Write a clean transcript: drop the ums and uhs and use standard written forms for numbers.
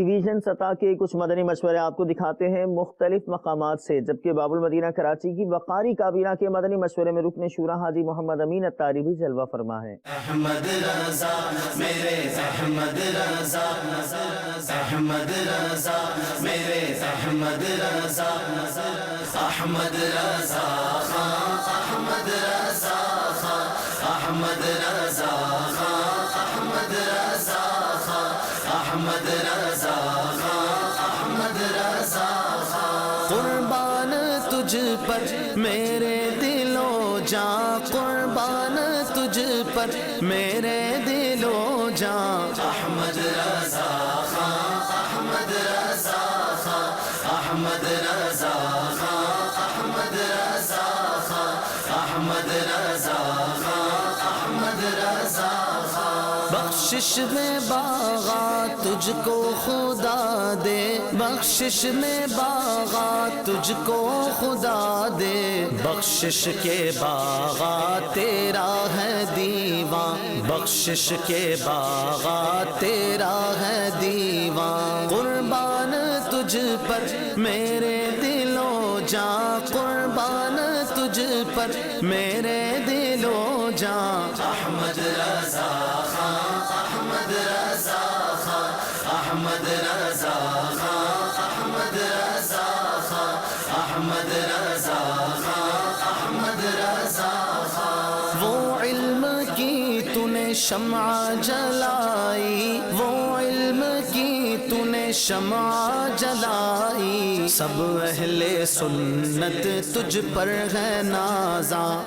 T V vision سطح کے کچھ مدنی مشورے آپ کو دکھاتے ہیں مختلف مقامات سے، جبکہ باب المدینہ کراچی کی وقاری کابینہ کے مدنی مشورے میں رکن شورا حاجی محمد امین اتاری بھی جلوہ فرما ہے۔ احمد رضا میرے احمد رضا، احمد رضا میرے احمد رضا، احمد رضا خان، احمد رضا خان، احمد رضا خان، احمد رضا خان، احمد رضا خان، احمد رضا خان۔ قربان تجھ پر میرے دل و جاں، قربان تجھ پر میرے دل و جاں، احمد رضا خان، احمد رضا خان، احمد رضا خان، احمد رضا خان، احمد رضا خان، احمد رضا خان۔ بخشش میں باغات تجھ کو خدا دے، بخشش میں باغات تجھ کو خدا دے، بخشش کے باغات تیرا ہے دیوان، بخشش کے باغات تیرا ہے دیوان۔ قربان تجھ پر میرے دل و جاں، قربان تجھ پر میرے دل و جاں، احمد رضا خان، احمد رضا خان، احمد رضا خان، احمد رضا خان، احمد رضا خان، احمد رضا خان۔ وہ علم کی تو نے شمع جلائی، وہ علم کی تو نے شمع جلائی، سب اہل سنت تجھ پر ہے نازاں۔